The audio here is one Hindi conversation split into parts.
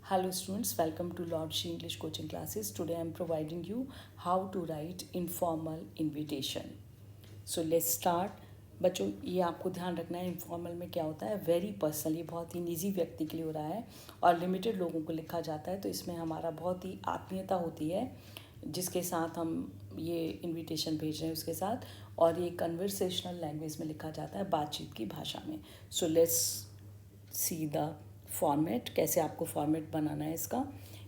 Hello students, welcome to Lord Shri English coaching classes. Today I am providing you how to write informal invitation. So let's start. बच्चों ये आपको ध्यान रखना है इनफॉर्मल में क्या होता है, वेरी पर्सनल, ये बहुत ही निजी व्यक्ति के लिए हो रहा है और लिमिटेड लोगों को लिखा जाता है। तो इसमें हमारा बहुत ही आत्मीयता होती है जिसके साथ हम ये इनविटेशन भेज रहे हैं उसके साथ, और ये कन्वर्सेशनल लैंग्वेज में लिखा जाता है, बातचीत की भाषा में। So let's see the format, कैसे आपको फॉर्मेट बनाना है इसका।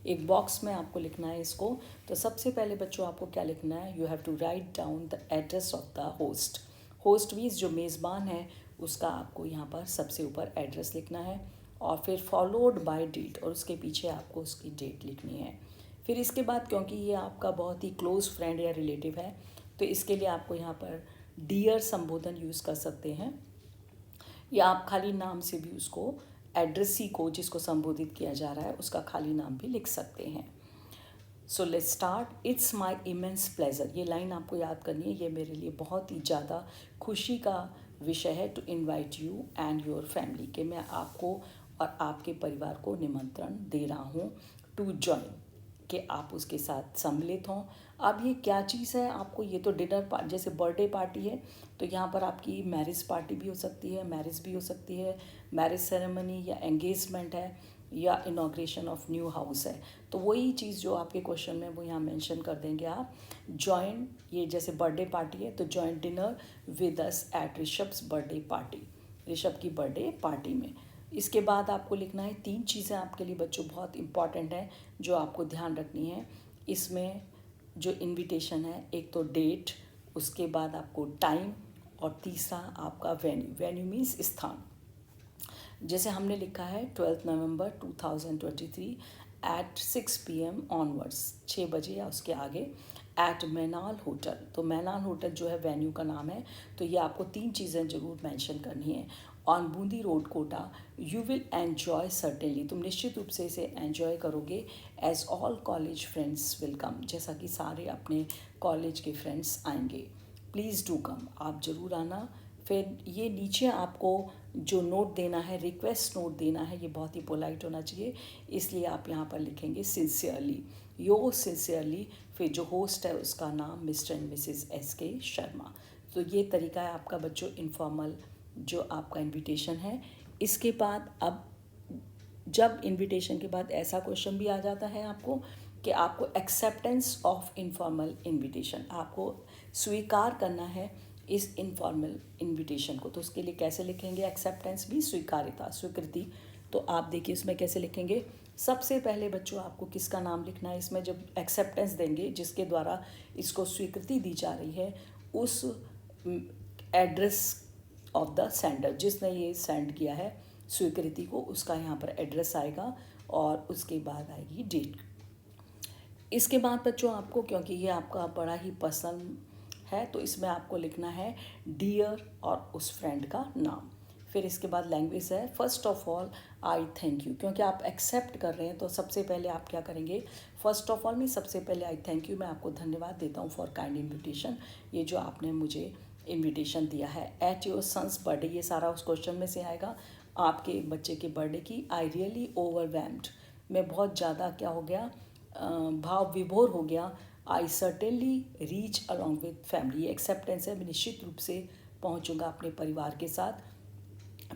एक बॉक्स में आपको लिखना है इसको। तो सबसे पहले बच्चों आपको क्या लिखना है, you have to write down the address of the host. Host means जो मेज़बान है उसका आपको यहाँ पर सबसे ऊपर एड्रेस लिखना है, और फिर फॉलोड बाय डेट, और उसके पीछे आपको उसकी डेट लिखनी है। फिर इसके बाद क्योंकि ये आपका बहुत ही क्लोज़ फ्रेंड या रिलेटिव है तो इसके लिए आपको यहाँ पर डियर संबोधन यूज़ कर सकते हैं, या आप खाली नाम से भी उसको एड्रेसी को जिसको संबोधित किया जा रहा है उसका खाली नाम भी लिख सकते हैं। So let's start. It's my immense pleasure, ये लाइन आपको याद करनी है। ये मेरे लिए बहुत ही ज़्यादा खुशी का विषय है to invite you and your family, कि मैं आपको और आपके परिवार को निमंत्रण दे रहा हूँ टू जॉइन, कि आप उसके साथ सम्मिलित हों। अब ये क्या चीज़ है आपको, ये तो डिनर पार्टी जैसे बर्थडे पार्टी है तो यहाँ पर आपकी मैरिज पार्टी भी हो सकती है, मैरिज भी हो सकती है, मैरिज सेरेमनी या एंगेजमेंट है, या इनॉग्रेशन ऑफ न्यू हाउस है। तो वही चीज़ जो आपके क्वेश्चन में वो यहाँ मेंशन कर देंगे आप। जॉइन, ये जैसे बर्थडे पार्टी है तो join dinner with us at Rishabh's birthday party, Rishabh की बर्थडे पार्टी में। इसके बाद आपको लिखना है, तीन चीज़ें आपके लिए बच्चों बहुत इंपॉर्टेंट हैं जो आपको ध्यान रखनी है इसमें जो इनविटेशन है। एक तो डेट, उसके बाद आपको टाइम, और तीसरा आपका वेन्यू। वेन्यू मीन्स स्थान। जैसे हमने लिखा है 12 नवंबर 2023 एट 6 PM ऑनवर्ड्स, 6 बजे या उसके आगे, एट मैनाल होटल। तो मैनाल होटल जो है वेन्यू का नाम है। तो ये आपको तीन चीज़ें ज़रूर मेंशन करनी है। On Bundi road Kota, you will enjoy certainly, तुम निश्चित रूप से इसे एन्जॉय करोगे, as all college friends will come, जैसा कि सारे अपने कॉलेज के फ्रेंड्स आएंगे। प्लीज़ डू कम, आप ज़रूर आना। फिर ये नीचे आपको जो नोट देना है, रिक्वेस्ट नोट देना है, ये बहुत ही पोलाइट होना चाहिए, इसलिए आप यहाँ पर लिखेंगे सिंसियरली, योर सिंसियरली। फिर जो होस्ट है उसका नाम mister and Mrs SK Sharma. तो ये तरीका है आपका बच्चों इनफॉर्मल जो आपका इनविटेशन है। इसके बाद अब जब इनविटेशन के बाद ऐसा क्वेश्चन भी आ जाता है आपको कि आपको एक्सेप्टेंस ऑफ इनफॉर्मल इनविटेशन, आपको स्वीकार करना है इस इनफॉर्मल इनविटेशन को। तो उसके लिए कैसे लिखेंगे, एक्सेप्टेंस भी स्वीकार्यता, स्वीकृति। तो आप देखिए इसमें कैसे लिखेंगे। सबसे पहले बच्चों आपको किसका नाम लिखना है इसमें, जब एक्सेप्टेंस देंगे जिसके द्वारा इसको स्वीकृति दी जा रही है, उस एड्रेस ऑफ द सेंडर, जिसने ये सेंड किया है स्वीकृति को, उसका यहाँ पर एड्रेस आएगा, और उसके बाद आएगी डेट। इसके बाद बच्चों आपको, क्योंकि ये आपका बड़ा ही पसंद है, तो इसमें आपको लिखना है डियर और उस फ्रेंड का नाम। फिर इसके बाद लैंग्वेज है, first of all I thank you, क्योंकि आप एक्सेप्ट कर रहे हैं तो सबसे पहले आप क्या करेंगे, फर्स्ट ऑफ ऑल में सबसे पहले आई थैंक यू, मैं आपको धन्यवाद देता हूँ फॉर काइंड इन्विटेशन, ये जो आपने मुझे इनविटेशन दिया है। एट योर सन्स बर्थडे, ये सारा उस क्वेश्चन में से आएगा, आपके बच्चे के बर्थडे की। आई रियली ओवरवेल्म्ड, मैं बहुत ज़्यादा क्या हो गया, भाव विभोर हो गया। I certainly reach along with family, acceptance है, मैं निश्चित रूप से पहुंचूंगा अपने परिवार के साथ।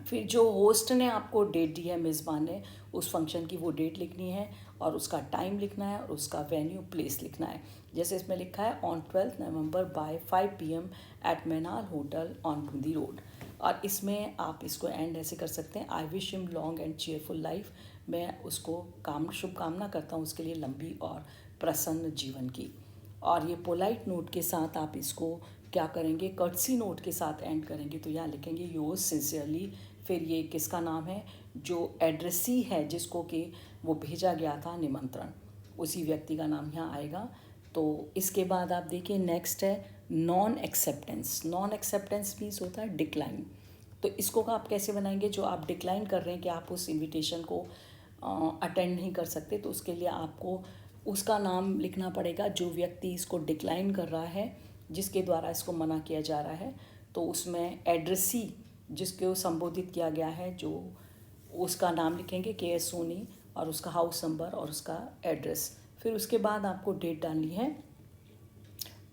फिर जो होस्ट ने आपको डेट दी है, मेज़बान ने, उस फंक्शन की वो डेट लिखनी है, और उसका टाइम लिखना है, और उसका वेन्यू प्लेस लिखना है। जैसे इसमें लिखा है on 12 November by 5 PM at मैनाल होटल ऑन बूंदी रोड। और इसमें आप इसको एंड ऐसे कर सकते हैं, I wish him long and cheerful life, मैं उसको शुभकामना करता हूँ उसके लिए लंबी और प्रसन्न जीवन की। और ये पोलाइट नोट के साथ आप इसको क्या करेंगे, कर्टसी नोट के साथ एंड करेंगे। तो यहाँ लिखेंगे योर्स सिंसियरली। फिर ये किसका नाम है, जो एड्रेसी है जिसको कि वो भेजा गया था निमंत्रण, उसी व्यक्ति का नाम यहाँ आएगा। तो इसके बाद आप देखिए नेक्स्ट है non acceptance. Non acceptance means होता है डिक्लाइन। तो इसको आप कैसे बनाएंगे, जो आप डिक्लाइन कर रहे हैं कि आप उस इनविटेशन को अटेंड नहीं कर सकते, तो उसके लिए आपको उसका नाम लिखना पड़ेगा जो व्यक्ति इसको डिक्लाइन कर रहा है, जिसके द्वारा इसको मना किया जा रहा है। तो उसमें एड्रेसी जिसको संबोधित किया गया है, जो उसका नाम लिखेंगे KS सोनी, और उसका हाउस नंबर और उसका एड्रेस। फिर उसके बाद आपको डेट डालनी है।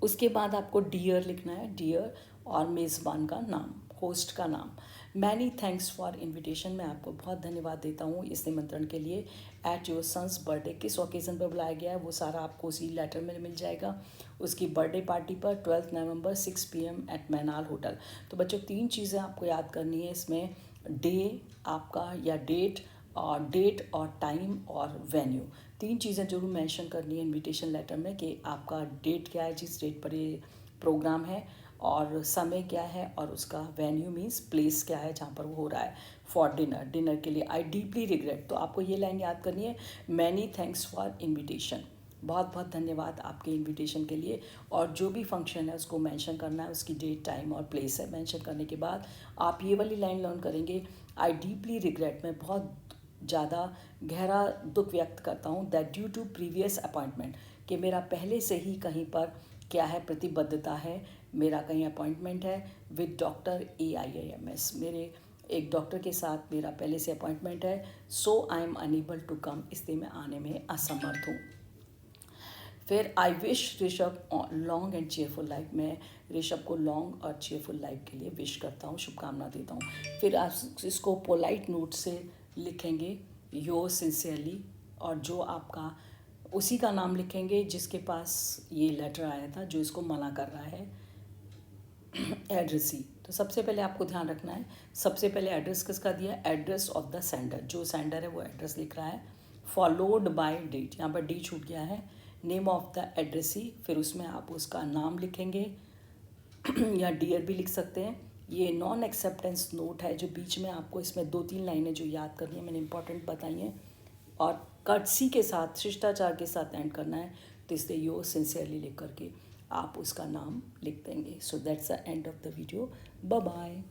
उसके बाद आपको डियर लिखना है, डियर, और मेज़बान का नाम, होस्ट का नाम। मैनी थैंक्स फॉर इनविटेशन, मैं आपको बहुत धन्यवाद देता हूँ इस निमंत्रण के लिए। एट योर सन्स बर्थडे, किस ओकेज़न पर बुलाया गया है वो सारा आपको उसी लेटर में मिल जाएगा। उसकी बर्थडे पार्टी पर 12 नवंबर 6 PM एट मैनाल होटल। तो बच्चों 3 चीज़ें आपको याद करनी है इसमें, डे आपका या डेट और टाइम और वेन्यू। 3 चीज़ें जरूर मेंशन करनी है इनविटेशन लेटर में कि आपका डेट क्या है, जिस डेट पर ये प्रोग्राम है, और समय क्या है, और उसका वेन्यू मीन्स प्लेस क्या है जहाँ पर वो हो रहा है, फॉर डिनर के लिए। आई डीपली रिग्रेट, तो आपको ये लाइन याद करनी है, मैनी थैंक्स फॉर इन्विटेशन, बहुत बहुत धन्यवाद आपके इनविटेशन के लिए। और जो भी फंक्शन है उसको मेंशन करना है, उसकी डेट, टाइम और प्लेस है। मेंशन करने के बाद आप ये वाली लाइन लर्न करेंगे, आई डीपली रिग्रेट, मैं बहुत ज़्यादा गहरा दुख व्यक्त करता हूँ, that due to previous appointment, कि मेरा पहले से ही कहीं पर क्या है, प्रतिबद्धता है, मेरा कहीं अपॉइंटमेंट है विद डॉक्टर AIIMS, मेरे एक डॉक्टर के साथ मेरा पहले से अपॉइंटमेंट है, so I am unable to come, इसलिए मैं आने में असमर्थ हूँ। फिर I wish Rishabh long and cheerful life, मैं ऋषभ को लॉन्ग और चेयरफुल लाइफ के लिए विश करता हूँ, शुभकामना देता हूँ। फिर आप इसको पोलाइट नोट से लिखेंगे, योर सिंसियरली, और जो आपका उसी का नाम लिखेंगे जिसके पास ये लेटर आया था, जो इसको मना कर रहा है, एड्रेसी। तो सबसे पहले आपको ध्यान रखना है, सबसे पहले एड्रेस किसका दिया, एड्रेस ऑफ द सेंडर, जो सेंडर है वो एड्रेस लिख रहा है, फॉलोड बाय डेट, यहाँ पर डी छूट गया है, नेम ऑफ द एड्रेसी, फिर उसमें आप उसका नाम लिखेंगे या डियर भी लिख सकते हैं। ये नॉन एक्सेप्टेंस नोट है जो बीच में आपको, इसमें 2-3 लाइनें जो याद करनी है, मैंने इंपॉर्टेंट बताई हैं, और कर्टसी के साथ, शिष्टाचार के साथ एंड करना है, तो इसलिए योर सिंसियरली लिख करके आप उसका नाम लिख देंगे। So that's the end of the video, bye bye.